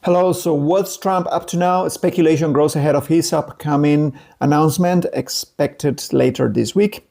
Hello, so what's Trump up to now? Speculation grows ahead of his upcoming announcement expected later this week,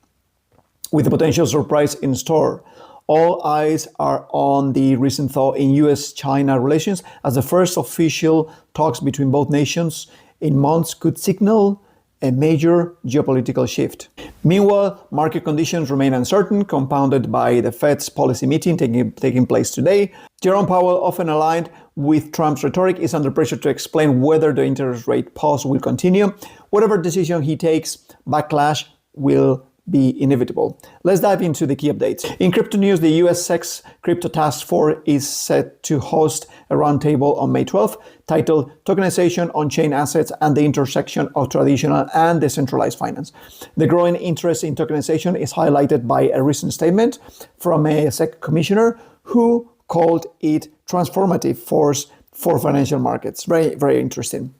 with a potential surprise in store. All eyes are on the recent thaw in U.S. China relations, as the first official talks between both nations in months could signal a major geopolitical shift. Meanwhile, market conditions remain uncertain, compounded by the Fed's policy meeting taking place today. Jerome Powell, often aligned with Trump's rhetoric, is under pressure to explain whether the interest rate pause will continue. Whatever decision he takes, backlash will be inevitable. Let's dive into the key updates. In crypto news, the U.S SEC's Crypto Task Force is set to host a roundtable on May 12th titled Tokenization, On-Chain Assets, and the Intersection of Traditional and Decentralized Finance. The growing interest in tokenization is highlighted by a recent statement from a SEC commissioner who called it transformative force for financial markets. Very, very interesting.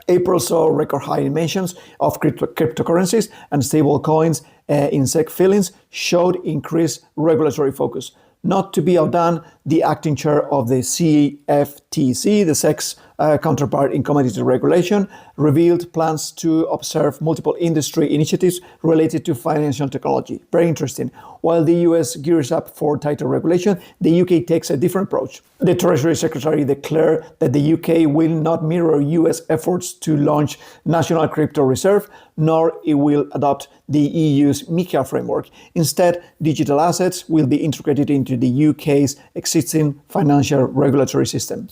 April saw record high emissions of cryptocurrencies, and stable coins in SEC filings showed increased regulatory focus. Not to be outdone, the acting chair of the CFTC, the SEC's counterpart in commodity regulation, revealed plans to observe multiple industry initiatives related to financial technology. Very interesting. While the US gears up for tighter regulation, the UK takes a different approach. The Treasury Secretary declared that the UK will not mirror US efforts to launch National Crypto Reserve, nor it will adopt the EU's MiCA framework. Instead, digital assets will be integrated into the UK's existing financial regulatory system.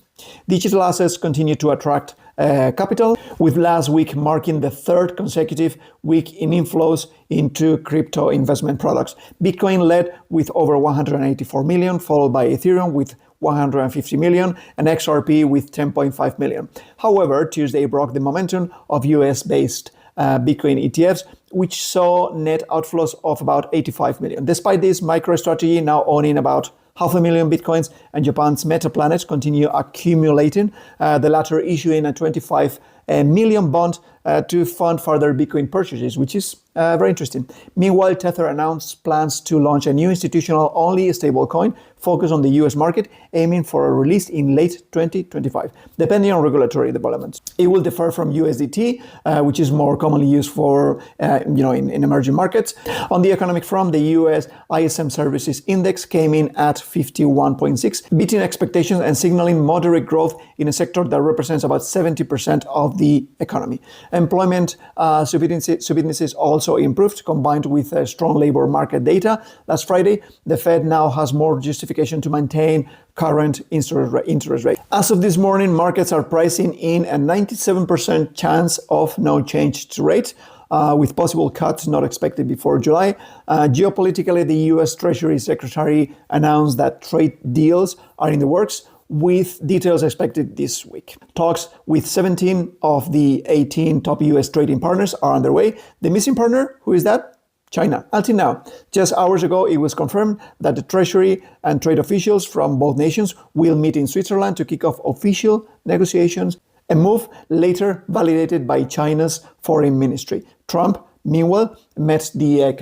Digital assets continue to attract capital, with last week marking the third consecutive week in inflows into crypto investment products. Bitcoin led with over 184 million, followed by Ethereum with 150 million and XRP with 10.5 million. However, Tuesday broke the momentum of US-based Bitcoin ETFs, which saw net outflows of about 85 million. Despite this, MicroStrategy, now owning about 500,000 Bitcoins, and Japan's MetaPlanet continue accumulating, the latter issuing a 25 million bond to fund further Bitcoin purchases, which is very interesting. Meanwhile, Tether announced plans to launch a new institutional-only stablecoin focused on the US market, aiming for a release in late 2025, depending on regulatory developments. It will differ from USDT, which is more commonly used for, in emerging markets. On the economic front, the US ISM Services Index came in at 51.6, beating expectations and signaling moderate growth in a sector that represents about 70% of the economy. Employment subindices also improved, combined with strong labor market data. Last Friday, the Fed now has more justification to maintain current interest rate. As of this morning, markets are pricing in a 97% chance of no change to rate, with possible cuts not expected before July. Geopolitically, the U.S. Treasury Secretary announced that trade deals are in the works, with details expected this week. Talks with 17 of the 18 top US trading partners are underway. The missing partner, who is that? China. Until now, just hours ago, it was confirmed that the Treasury and trade officials from both nations will meet in Switzerland to kick off official negotiations, a move later validated by China's foreign ministry. Trump, meanwhile, met the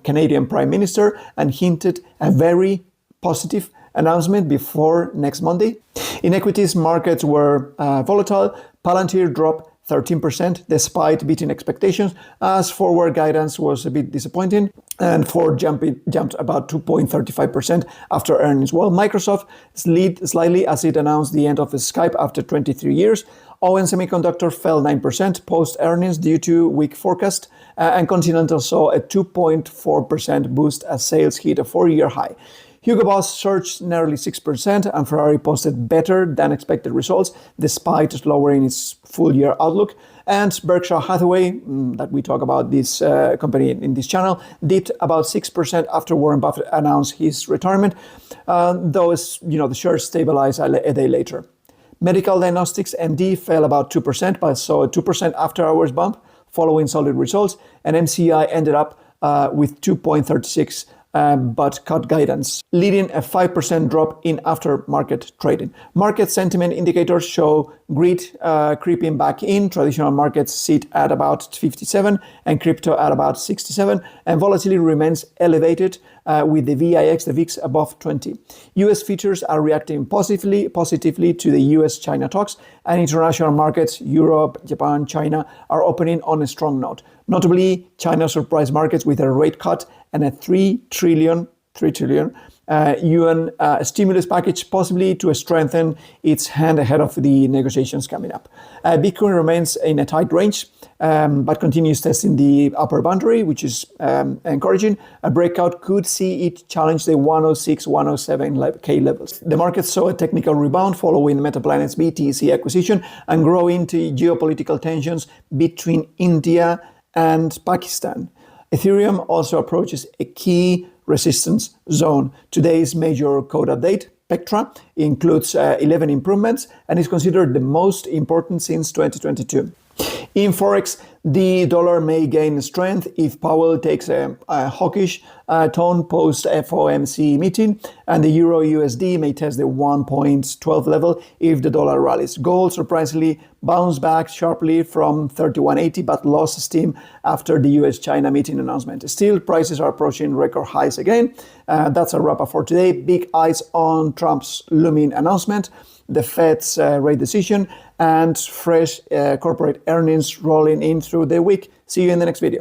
Canadian Prime Minister and hinted a very positive announcement before next Monday. In equities, markets were volatile. Palantir dropped 13% despite beating expectations, as forward guidance was a bit disappointing, and Ford jumped about 2.35% after earnings, while Microsoft slid slightly as it announced the end of Skype after 23 years. ON Semiconductor fell 9% post-earnings due to weak forecast, and Continental saw a 2.4% boost as sales hit a 4-year high. Hugo Boss surged nearly 6%, and Ferrari posted better than expected results despite lowering its full-year outlook. And Berkshire Hathaway, that we talk about this company in this channel, dipped about 6% after Warren Buffett announced his retirement, though the shares stabilized a day later. Medical Diagnostics MD fell about 2%, but saw a 2% after-hours bump following solid results, and MCI ended up with 2.36 but cut guidance, leading a 5% drop in aftermarket trading. Market sentiment indicators show greed creeping back in. Traditional markets sit at about 57 and crypto at about 67, and volatility remains elevated with the VIX, the VIX above 20. US futures are reacting positively to the U.S. China talks, and international markets, Europe, Japan, China, are opening on a strong note. Notably, China surprised markets with a rate cut and a 3 trillion yuan stimulus package, possibly to strengthen its hand ahead of the negotiations coming up. Bitcoin remains in a tight range, but continues testing the upper boundary, which is encouraging. A breakout could see it challenge the 106, 107K levels. The market saw a technical rebound following Metaplanet's BTC acquisition and grow into geopolitical tensions between India and Pakistan. Ethereum also approaches a key resistance zone. Today's major code update, Spectra, includes 11 improvements and is considered the most important since 2022. In Forex, the dollar may gain strength if Powell takes a hawkish tone post-FOMC meeting, and the Euro USD may test the 1.12 level if the dollar rallies. Gold surprisingly bounced back sharply from 31.80 but lost steam after the U.S. China meeting announcement. Still, prices are approaching record highs again. That's a wrap-up for today. Big eyes on Trump's looming announcement, the Fed's rate decision, and fresh corporate earnings rolling in through the week. See you in the next video.